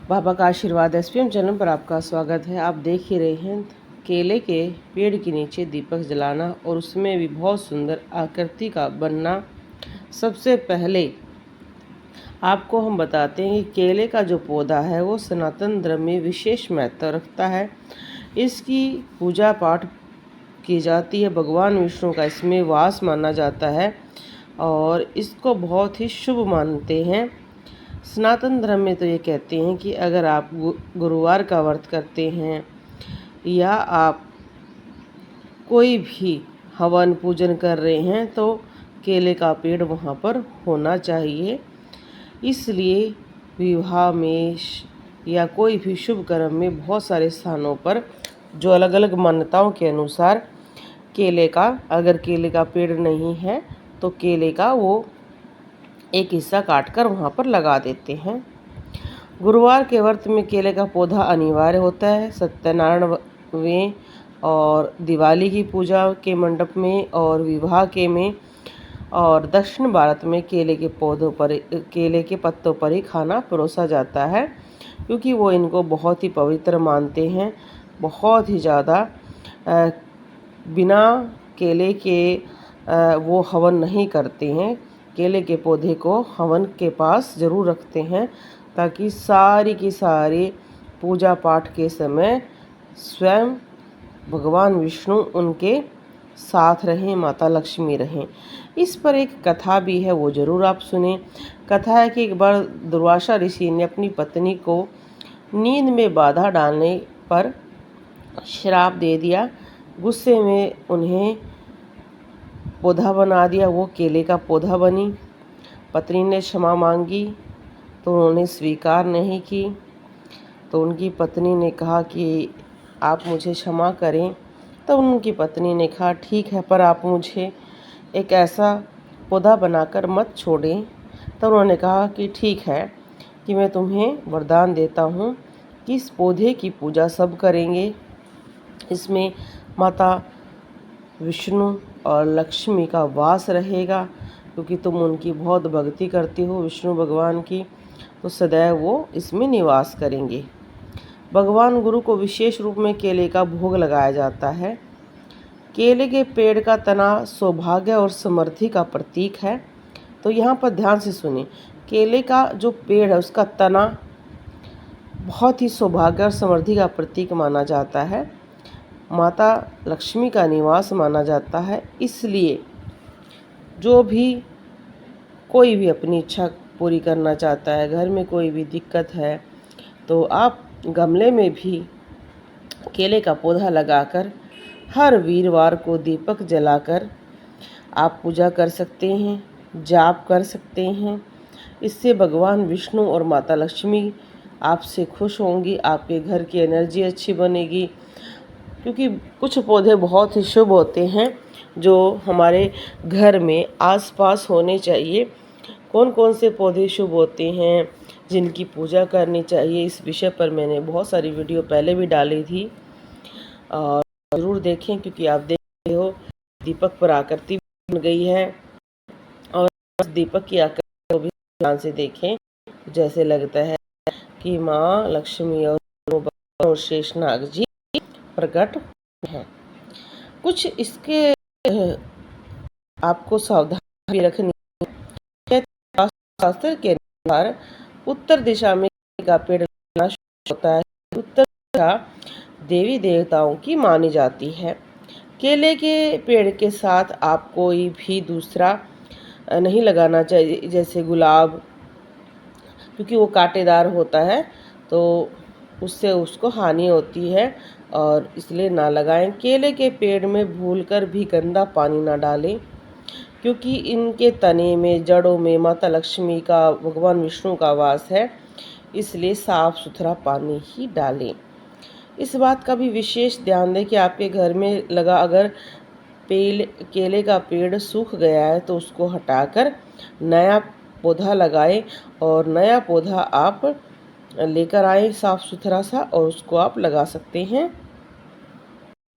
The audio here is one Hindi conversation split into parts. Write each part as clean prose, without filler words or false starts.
बाबा का आशीर्वाद एसपीएम चैनल पर आपका स्वागत है। आप देख ही रहे हैं केले के पेड़ के नीचे दीपक जलाना और उसमें भी बहुत सुंदर आकृति का बनना। सबसे पहले आपको हम बताते हैं कि केले का जो पौधा है वो सनातन धर्म में विशेष महत्व रखता है। इसकी पूजा पाठ की जाती है, भगवान विष्णु का इसमें वास माना जाता है और इसको बहुत ही शुभ मानते हैं। सनातन धर्म में तो ये कहते हैं कि अगर आप गुरुवार का व्रत करते हैं या आप कोई भी हवन पूजन कर रहे हैं तो केले का पेड़ वहाँ पर होना चाहिए। इसलिए विवाह में या कोई भी शुभ कर्म में बहुत सारे स्थानों पर जो अलग अलग मान्यताओं के अनुसार अगर केले का पेड़ नहीं है तो केले का वो एक हिस्सा काटकर वहाँ पर लगा देते हैं। गुरुवार के व्रत में केले का पौधा अनिवार्य होता है। सत्यनारायण में और दिवाली की पूजा के मंडप में और विवाह के में और दक्षिण भारत में केले के पत्तों पर ही खाना परोसा जाता है, क्योंकि वो इनको बहुत ही पवित्र मानते हैं। बहुत ही ज़्यादा बिना केले के वो हवन नहीं करते हैं। केले के पौधे को हवन के पास ज़रूर रखते हैं ताकि सारी की सारी पूजा पाठ के समय स्वयं भगवान विष्णु उनके साथ रहें, माता लक्ष्मी रहें। इस पर एक कथा भी है, वो ज़रूर आप सुने। कथा है कि एक बार दुर्वासा ऋषि ने अपनी पत्नी को नींद में बाधा डालने पर श्राप दे दिया। गुस्से में उन्हें पौधा बना दिया, वो केले का पौधा बनी। पत्नी ने क्षमा मांगी तो उन्होंने स्वीकार नहीं की। तो उनकी पत्नी ने कहा कि आप मुझे क्षमा करें। तो उनकी पत्नी ने कहा ठीक है, पर आप मुझे एक ऐसा पौधा बनाकर मत छोड़ें। तो उन्होंने कहा कि ठीक है, कि मैं तुम्हें वरदान देता हूँ कि इस पौधे की पूजा सब करेंगे। इसमें माता विष्णु और लक्ष्मी का वास रहेगा, क्योंकि तुम उनकी बहुत भक्ति करती हो विष्णु भगवान की, तो सदैव वो इसमें निवास करेंगे। भगवान गुरु को विशेष रूप में केले का भोग लगाया जाता है। केले के पेड़ का तना सौभाग्य और समृद्धि का प्रतीक है। तो यहाँ पर ध्यान से सुनिए, केले का जो पेड़ है उसका तना बहुत ही सौभाग्य और समृद्धि का प्रतीक माना जाता है। माता लक्ष्मी का निवास माना जाता है। इसलिए जो भी कोई भी अपनी इच्छा पूरी करना चाहता है, घर में कोई भी दिक्कत है, तो आप गमले में भी केले का पौधा लगाकर हर वीरवार को दीपक जलाकर आप पूजा कर सकते हैं, जाप कर सकते हैं। इससे भगवान विष्णु और माता लक्ष्मी आपसे खुश होंगी, आपके घर की एनर्जी अच्छी बनेगी। क्योंकि कुछ पौधे बहुत ही शुभ होते हैं जो हमारे घर में आसपास होने चाहिए। कौन कौन से पौधे शुभ होते हैं, जिनकी पूजा करनी चाहिए, इस विषय पर मैंने बहुत सारी वीडियो पहले भी डाली थी और ज़रूर देखें, क्योंकि आप देख रहे हो दीपक पर आकृति बन गई है। और दीपक की आकृति को भी ध्यान से देखें, जैसे लगता है कि माँ लक्ष्मी और शेषनाग जी प्रकट हैं। कुछ इसके आपको सावधानी रखनी है। शास्त्र के अनुसार उत्तर दिशा में का पेड़ लगाना शुभ होता है। उत्तर दिशा देवी देवताओं की मानी जाती है। केले के पेड़ के साथ आप कोई भी दूसरा नहीं लगाना चाहिए, जैसे गुलाब, क्योंकि वो कांटेदार होता है तो उससे उसको हानि होती है और इसलिए ना लगाएं। केले के पेड़ में भूलकर भी गंदा पानी ना डालें, क्योंकि इनके तने में, जड़ों में माता लक्ष्मी का, भगवान विष्णु का वास है। इसलिए साफ सुथरा पानी ही डालें। इस बात का भी विशेष ध्यान दें कि आपके घर में लगा अगर केले का पेड़ सूख गया है तो उसको हटाकर नया पौधा लगाएं और नया पौधा आप लेकर आए साफ सुथरा सा, और उसको आप लगा सकते हैं।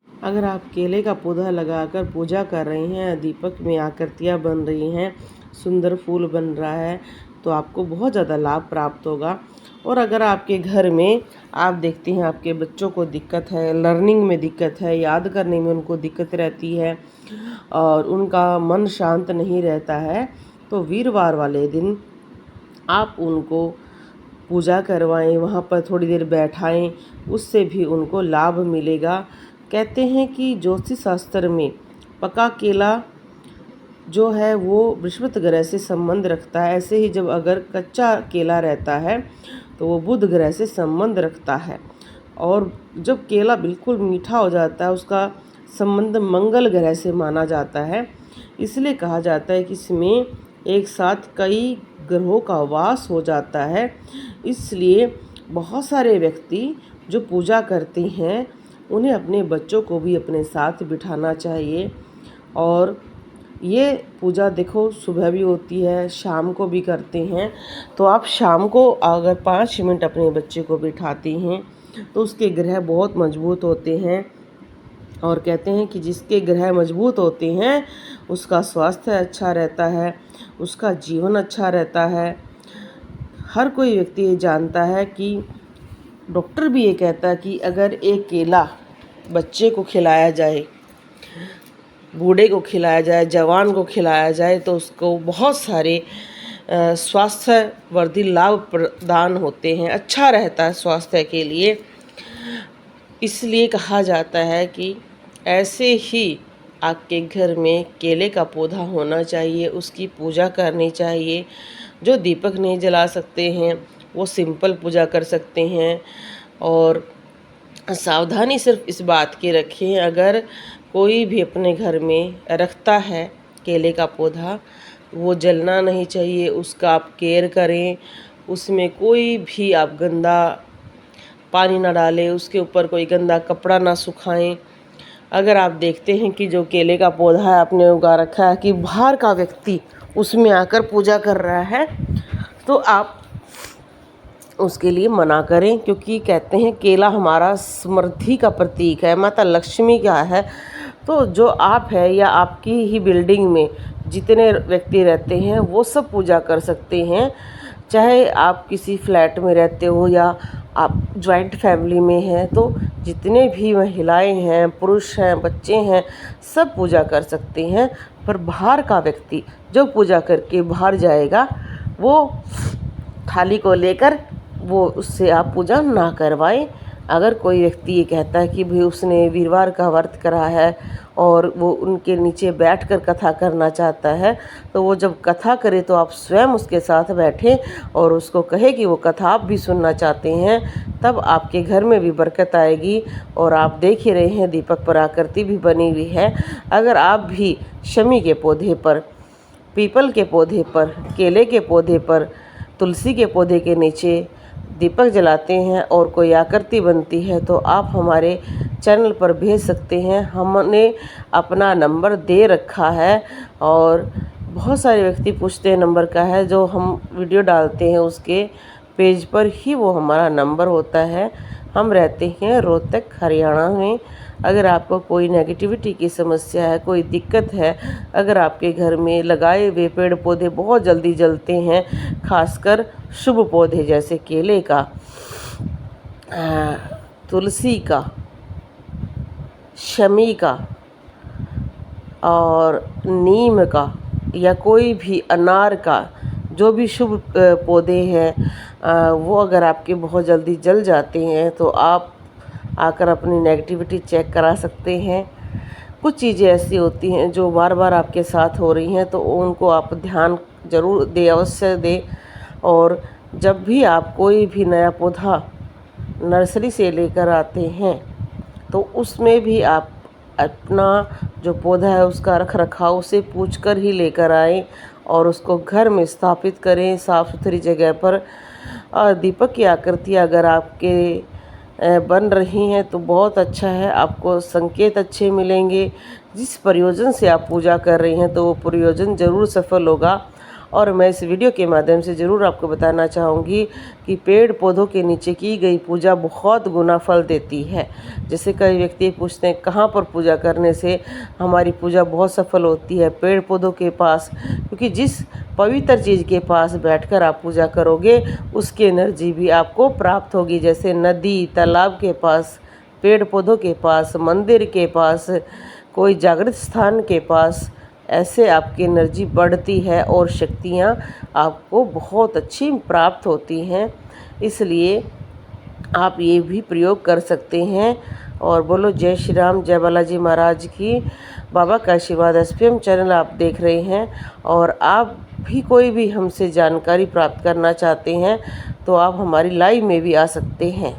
अगर आप केले का पौधा लगाकर पूजा कर रहे हैं, दीपक में आकृतियाँ बन रही हैं, सुंदर फूल बन रहा है, तो आपको बहुत ज़्यादा लाभ प्राप्त होगा। और अगर आपके घर में आप देखते हैं आपके बच्चों को दिक्कत है, लर्निंग में दिक्कत है, याद करने में उनको दिक्कत रहती है और उनका मन शांत नहीं रहता है, तो वीरवार वाले दिन आप उनको पूजा करवाएं, वहाँ पर थोड़ी देर बैठाएं, उससे भी उनको लाभ मिलेगा। कहते हैं कि ज्योतिष शास्त्र में पका केला जो है वो बृहस्पति ग्रह से संबंध रखता है। ऐसे ही जब अगर कच्चा केला रहता है तो वो बुध ग्रह से संबंध रखता है। और जब केला बिल्कुल मीठा हो जाता है उसका संबंध मंगल ग्रह से माना जाता है। इसलिए कहा जाता है कि इसमें एक साथ कई ग्रहों का वास हो जाता है। इसलिए बहुत सारे व्यक्ति जो पूजा करते हैं उन्हें अपने बच्चों को भी अपने साथ बिठाना चाहिए। और ये पूजा देखो सुबह भी होती है, शाम को भी करते हैं। तो आप शाम को अगर 5 मिनट अपने बच्चे को बिठाती हैं तो उसके ग्रह बहुत मजबूत होते हैं। और कहते हैं कि जिसके ग्रह मजबूत होते हैं उसका स्वास्थ्य अच्छा रहता है, उसका जीवन अच्छा रहता है। हर कोई व्यक्ति ये जानता है कि डॉक्टर भी ये कहता है कि अगर एक केला बच्चे को खिलाया जाए, बूढ़े को खिलाया जाए, जवान को खिलाया जाए तो उसको बहुत सारे स्वास्थ्यवर्धी लाभ प्रदान होते हैं, अच्छा रहता है स्वास्थ्य के लिए। इसलिए कहा जाता है कि ऐसे ही आपके घर में केले का पौधा होना चाहिए, उसकी पूजा करनी चाहिए। जो दीपक नहीं जला सकते हैं वो सिंपल पूजा कर सकते हैं। और सावधानी सिर्फ इस बात की रखें, अगर कोई भी अपने घर में रखता है केले का पौधा, वो जलना नहीं चाहिए, उसका आप केयर करें। उसमें कोई भी आप गंदा पानी ना डालें, उसके ऊपर कोई गंदा कपड़ा ना सुखाएं। अगर आप देखते हैं कि जो केले का पौधा है आपने उगा रखा है कि बाहर का व्यक्ति उसमें आकर पूजा कर रहा है, तो आप उसके लिए मना करें। क्योंकि कहते हैं केला हमारा समृद्धि का प्रतीक है, माता लक्ष्मी का है। तो जो आप है या आपकी ही बिल्डिंग में जितने व्यक्ति रहते हैं वो सब पूजा कर सकते हैं। चाहे आप किसी फ्लैट में रहते हो या आप जॉइंट फैमिली में हैं, तो जितने भी महिलाएं हैं, पुरुष हैं, बच्चे हैं, सब पूजा कर सकते हैं। पर बाहर का व्यक्ति जो पूजा करके बाहर जाएगा वो थाली को लेकर वो उससे आप पूजा ना करवाएं। अगर कोई व्यक्ति ये कहता है कि भाई उसने वीरवार का व्रत करा है और वो उनके नीचे बैठकर कथा करना चाहता है, तो वो जब कथा करे तो आप स्वयं उसके साथ बैठें और उसको कहे कि वो कथा आप भी सुनना चाहते हैं, तब आपके घर में भी बरकत आएगी। और आप देख ही रहे हैं दीपक पर आकृति भी बनी हुई है। अगर आप भी शमी के पौधे पर, पीपल के पौधे पर, केले के पौधे पर, तुलसी के पौधे के नीचे दीपक जलाते हैं और कोई आकृति बनती है तो आप हमारे चैनल पर भेज सकते हैं। हमने अपना नंबर दे रखा है और बहुत सारे व्यक्ति पूछते हैं नंबर का है, जो हम वीडियो डालते हैं उसके पेज पर ही वो हमारा नंबर होता है। हम रहते हैं रोहतक, हरियाणा में। अगर आपको कोई नेगेटिविटी की समस्या है, कोई दिक्कत है, अगर आपके घर में लगाए हुए पेड़ पौधे बहुत जल्दी जलते हैं, खासकर शुभ पौधे जैसे केले का, तुलसी का, शमी का और नीम का या कोई भी अनार का, जो भी शुभ पौधे हैं वो अगर आपके बहुत जल्दी जल जाते हैं तो आप आकर अपनी नेगेटिविटी चेक करा सकते हैं। कुछ चीज़ें ऐसी होती हैं जो बार बार आपके साथ हो रही हैं, तो उनको आप ध्यान ज़रूर दें, अवश्य दें। और जब भी आप कोई भी नया पौधा नर्सरी से लेकर आते हैं तो उसमें भी आप अपना जो पौधा है उसका रख रखाव उसे पूछ कर ही लेकर आएँ और उसको घर में स्थापित करें साफ़ सुथरी जगह पर। दीपक की आकृति अगर आपके बन रही हैं तो बहुत अच्छा है, आपको संकेत अच्छे मिलेंगे। जिस प्रयोजन से आप पूजा कर रही हैं तो वो प्रयोजन ज़रूर सफल होगा। और मैं इस वीडियो के माध्यम से ज़रूर आपको बताना चाहूँगी कि पेड़ पौधों के नीचे की गई पूजा बहुत गुना फल देती है। जैसे कई व्यक्ति पूछते हैं कहाँ पर पूजा करने से हमारी पूजा बहुत सफल होती है। पेड़ पौधों के पास, क्योंकि जिस पवित्र चीज़ के पास बैठकर आप पूजा करोगे उसकी एनर्जी भी आपको प्राप्त होगी। जैसे नदी, तालाब के पास, पेड़ पौधों के पास, मंदिर के पास, कोई जागृत स्थान के पास, ऐसे आपकी एनर्जी बढ़ती है और शक्तियाँ आपको बहुत अच्छी प्राप्त होती हैं। इसलिए आप ये भी प्रयोग कर सकते हैं। और बोलो जय श्री राम, जय बालाजी महाराज की। बाबा का आशीर्वाद एसपीएम चैनल आप देख रहे हैं और आप भी कोई भी हमसे जानकारी प्राप्त करना चाहते हैं तो आप हमारी लाइव में भी आ सकते हैं।